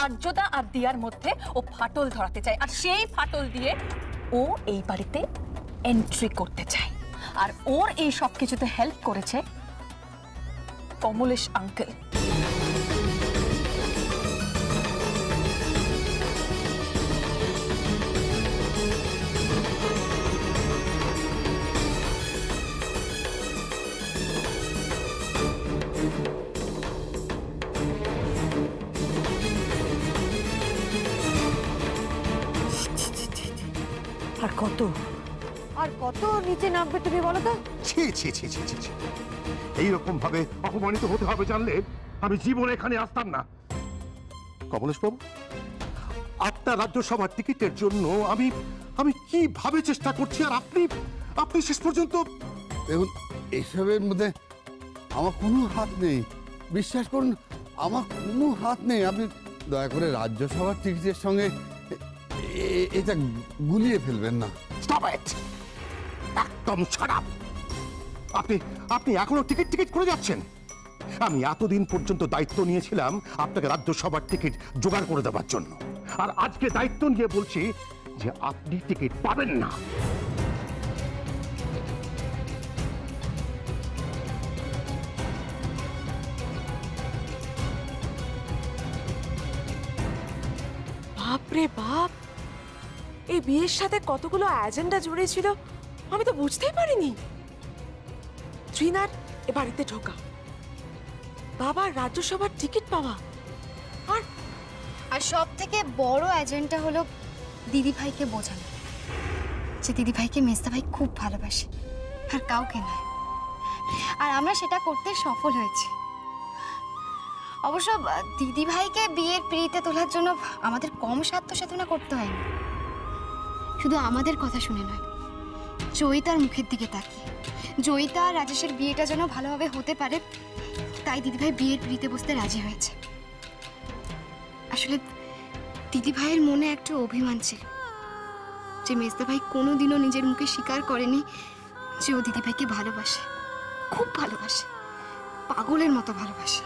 আর্যদা আর দিয়ার মধ্যে ও ফাটল ধরাতে চায়, আর সেই ফাটল দিয়ে ও এই বাড়িতে এন্ট্রি করতে চায়। আর ওর এই সব কিছুতে হেল্প করেছে কমলেশ আঙ্কেল। আর কত নিচে নামবে তুমি বলো তো? ছি ছি ছি ছি ছি ছি, এইরকম ভাবে অপমানিত হতে হবে জানলে আমি জীবনে এখানে আসতাম না। কমলেশ বাবু, আপনার রাজ্যসভার টিকিটের জন্য আমি আমি কিভাবে চেষ্টা করছি, আর আপনি শেষ পর্যন্ত। দেখুন, এইসবের মধ্যে আমার কোনো হাত নেই, বিশ্বাস করুন, আমার কোনো হাত নেই। আপনি দয়া করে রাজ্যসভার টিকিটের সঙ্গে এটা গুলিয়ে ফেলবেন না। স্টপ ইট, একদম শাট আপ। আপনি এখনো টিকিট করে যাচ্ছেন। আমি এতদিন পর্যন্ত দায়িত্ব নিয়েছিলাম আপনাকে রাজ্যসভার টিকিট জোগাড় করে দেওয়ার জন্য, আর আজকে দায়িত্ব নিয়ে বলছি যে আপনি টিকিট পাবেন না। বাপরে বাপ, এই বিয়ের সাথে কতগুলো এজেন্ডা জুড়ে ছিল আমি তো বুঝতেই পারিনি। ট্রিনার এ বাড়িতে ঢোকা, বাবার রাজ্যসভার টিকিট পাওয়া, আর সব থেকে বড় এজেন্ডা হলো দিদিভাইকে বোঝানো যে দিদিভাইকে মেজদা ভাই খুব ভালোবাসে, আর কাউকে নয়। আর আমরা সেটা করতে সফল হয়েছি। অবশ্য দিদিভাইকে বিয়ের পিঁড়িতে তোলার জন্য আমাদের কম সাধ্য সাধনা করতে হয়নি। শুধু আমাদের কথা শুনে নয়, জয়িতার মুখের দিকে তাকিয়ে, জয়িতা আর রাজেশের বিয়েটা যেন ভালোভাবে হতে পারে, তাই দিদিভাই বিয়ের পিঁড়িতে বসতে রাজি হয়েছে। আসলে দিদিভাইয়ের মনে একটা অভিমান ছিল যে মেজদা ভাই কোনোদিনও নিজের মুখে স্বীকার করেনি যে ও দিদিভাইকে ভালোবাসে, খুব ভালোবাসে, পাগলের মতো ভালোবাসে।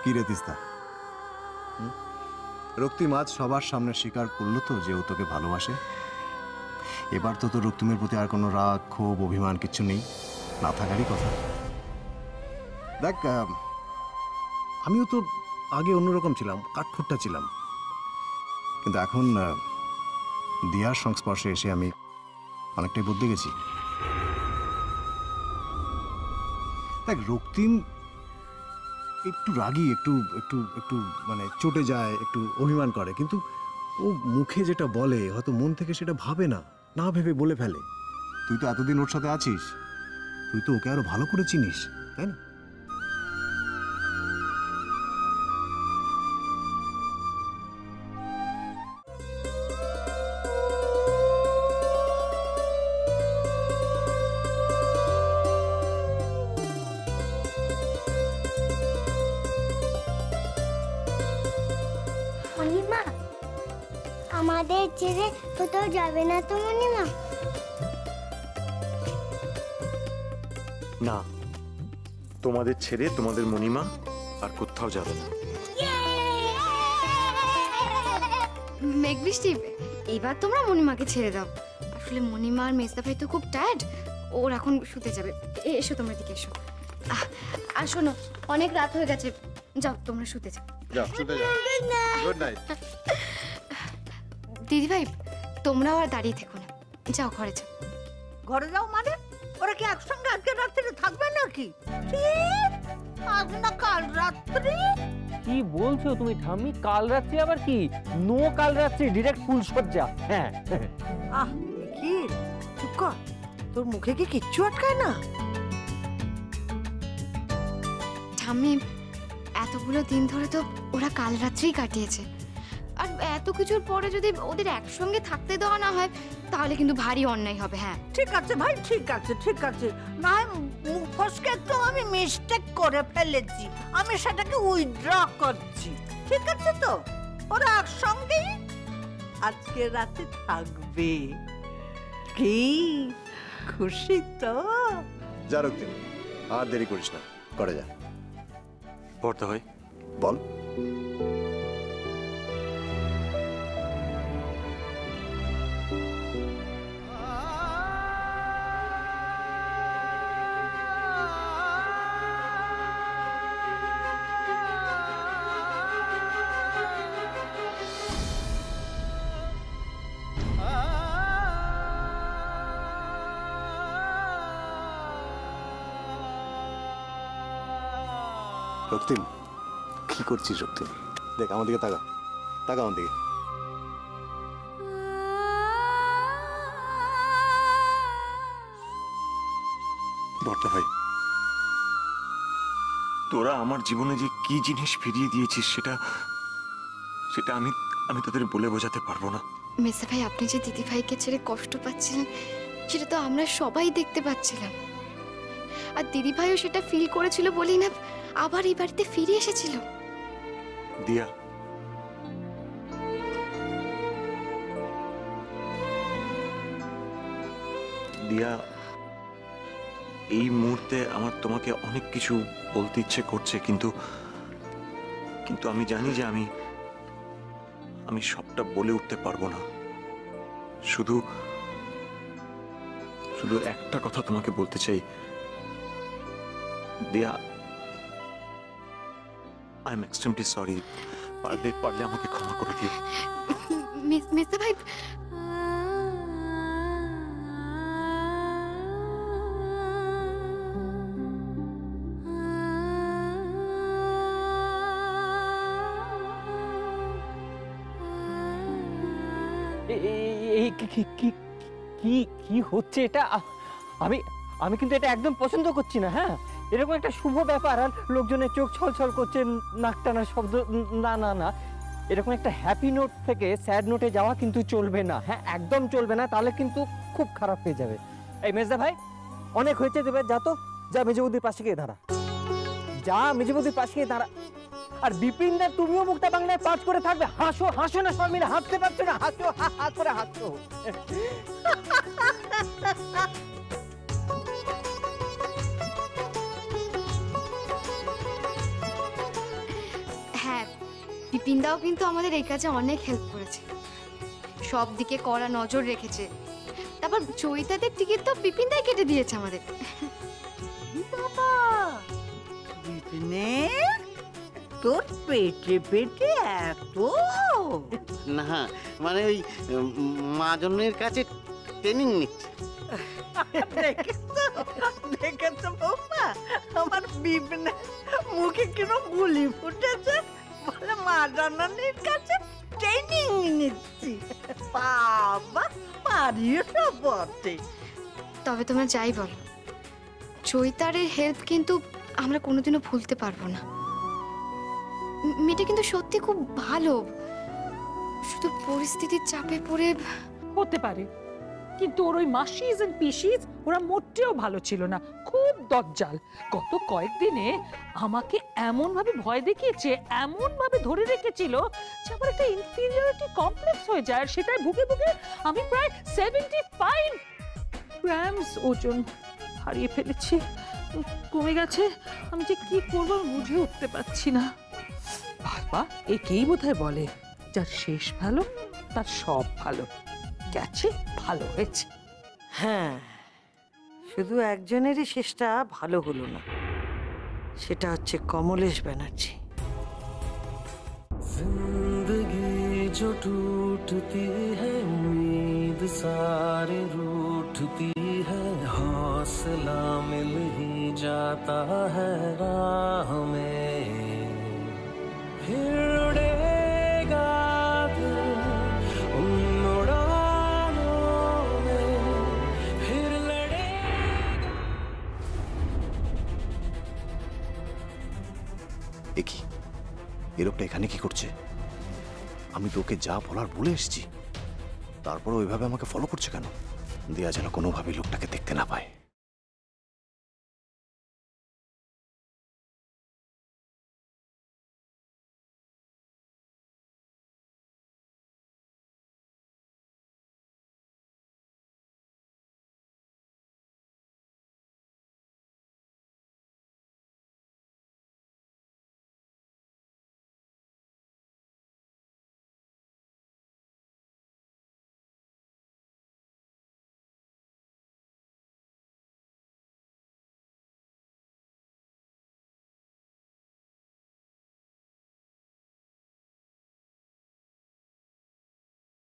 কি রে তিস্তা, রক্তিম আজ সবার সামনে স্বীকার করলো তো যে ও তোকে ভালোবাসে? এবার তো তোর রক্তিমের প্রতি আর কোনো রাগ, ক্ষোভ, অভিমান কিচ্ছু নেই, না থাকারই কথা। দেখ, আমিও তো আগে অন্যরকম ছিলাম, কাঠখোট্টা ছিলাম, কিন্তু এখন দিয়ার সংস্পর্শে এসে আমি অনেকটাই বদলে গেছি। দেখ, রক্তিম একটু রাগী, একটু একটু একটু মানে চটে যায়, একটু অভিমান করে, কিন্তু ও মুখে যেটা বলে হয়তো মন থেকে সেটা ভাবে না, না ভেবে বলে ফেলে। তুই তো এতদিন ওর সাথে আছিস, তুই তো ওকে আরো ভালো করে চিনিস, তাই না? মণিমা, আমাদের ছেড়ে কোথাও যাবে না তো মণিমা? না, তোমাদের ছেড়ে তোমাদের মণিমা আর কোথাও যাবে না। মেঘ বৃষ্টি, এবার তোমরা মণিমাকে ছেড়ে দাও। আসলে মণিমা আর মেজদা ভাই তো খুব টায়ার্ড, ওর এখন শুতে যাবে। এসো তোমরা দিকে এসো। আর শোনো, অনেক রাত হয়ে গেছে, যাও তোমরা শুতে যাও। Good night. দিদি ভাই, তোমরাও আর দাঁড়িয়ে থেকো না, যাও ঘরে যাও। ঘরে যাও মানে? ওরা কি একসঙ্গে আজকে রাত্রে থাকবে নাকি? আজ না কাল রাত্রি? কি বলছো তুমি ঠাম্মি? কাল রাত্রি আবার কি? নো কাল রাত্রি, ডিরেক্ট ফুল সজ্জা। হ্যাঁ। আহ কি, চুপ কর, তোর মুখে কি কিচ্ছু আটকায় না? ঠাম্মি, এতগুলো দিন ধরে তো ওরা কাল রাত্রেই কাটিয়েছে, আর এত কিছুর পরে যদি ওদের একসঙ্গে থাকতে দেওয়া না হয় তাহলে কিন্তু ভারী অন্যায় হবে। হ্যাঁ ঠিক আছে ভাই, ঠিক আছে, ঠিক আছে, না মুখ ফসকে একটু আমি মিস্টেক করে ফেলেছি, আমি সেটাকে উইথড্র করছি। ঠিক আছে তো, ওরা একসঙ্গেই আজকে রাতে থাকবে। কি খুশি তো? যা রক্তিম, আর দেরি করিস না, করে যা। বর্দা ভাই, বল। রক্তিম, কি করছিস রক্তিম? দেখ আমার দিকে তাকা, তাকা আমার দিকে। বর্দা ভাই, তোরা আমার জীবনে যে কি জিনিস ফিরিয়ে দিয়েছিস সেটা সেটা আমি আমি তোদের বলে বোঝাতে পারবো না। মেসা ভাই, আপনি যে দিদি ভাইকে ছেড়ে কষ্ট পাচ্ছিলেন সেটা তো আমরা সবাই দেখতে পাচ্ছিলাম। আর দিদি ভাইও সেটা ফিল করেছিল বলেই না আবার এই বাড়িতে ফিরে এসেছিল। দিয়া, দিয়া, এই মুহূর্তে আমার তোমাকে অনেক কিছু বলতে ইচ্ছে করছে, কিন্তু কিন্তু আমি জানি যে আমি সবটা বলে উঠতে পারবো না। শুধু শুধু একটা কথা তোমাকে বলতে চাই দিয়া, আই এম এক্সট্রিমলি সরি। পারলে আমাকে ক্ষমা করে দিও। মেসা ভাই, এই কি হচ্ছে এটা? আমি কিন্তু এটা একদম পছন্দ করছি না। হ্যাঁ, এরকম একটা শুভ ব্যাপার আর লোকজনের চোখ ছলছল করছে, নাক টানার শব্দ, না না না, এরকম একটা হ্যাপি নোট থেকে স্যাড নোটে যাওয়া কিন্তু চলবে না। হ্যাঁ, একদম চলবে না, তাহলে কিন্তু খুব খারাপ হয়ে যাবে। এই মেজদা ভাই, অনেক হয়েছে, দেবে যা তো, যা মেজবুদ্দির পাশে গিয়ে দাঁড়া, যা মেজবুদ্দির পাশে গিয়ে দাঁড়া। আর বিপিন দা, তুমিও মুখটা বাংলায় পাঠ করে থাকবে। হাসো হাসো না, সব মিলে হাসতে পারছো না, হাসো, হা করে হাসো। হ্যাঁ, বিপিনদাও কিন্তু আমাদের এই কাজে অনেক হেল্প করেছে, সব দিকে কড়া নজর রেখেছে। তারপর চৈতাদের টিকিট তো বিপিনদাই কেটে দিয়েছে আমাদের। বাবা, বিপিনে তোর পেটে পেটে এত? না, মানে ওই মাজনের কাছে ট্রেনিং নিচ্ছে। দেখেছো বৌমা, আমার বিপিনে মুখে কিরম বুলি ফুটেছে, বলে মা জননীর কাছে ট্রেনিং নিচ্ছি। বাবা, পারিও সব বটে। তবে তোমরা যাই বলো, চৈতারের হেল্প কিন্তু আমরা কোনোদিনও ভুলতে পারবো না। মেয়েটা কিন্তু সত্যি খুব ভালো, শুধু পরিস্থিতির চাপে পড়ে। হতে পারে, কিন্তু ওর ওই মাসিস এন্ড পিসিস ওরা মোটেও ভালো ছিল না, খুব দজ্জাল। গত কয়েকদিনে আমাকে এমন ভাবে ভয় দেখিয়েছে, এমন ভাবে ধরে রেখেছিল যে আমার একটা ইনফিরিয়রিটি কমপ্লেক্স হয়ে যায়, আর সেটাই ভুগে ভুগে আমি প্রায় 75 গ্রামস ওজন হারিয়ে ফেলেছি। কমে গেছে, আমি যে কি করবো বুঝে উঠতে পারছি না। বাবা, একেই বোধহয় বলে, যার শেষ ভালো তার সব ভালো। গেছে, ভালো হয়েছে। হ্যাঁ, শুধু একজনেরই শেষটা ভালো হলো না, সেটা হচ্ছে কমলেশ ব্যানার্জি। जिंदगी जो टूटती है, उम्मीद सारी रूठती है, हौसला मिल ही जाता है राह में, फिर उड़ेगा दिल उन उड़ानों में, फिर लड़ेगा। দেখি এই লোকটা এখানে কি করছে? আমি তোকে যা বলার বলে এসেছি, তারপরে ওইভাবে আমাকে ফলো করছে কেন? দেয়া যেন কোনোভাবেই লোকটাকে দেখতে না পায়।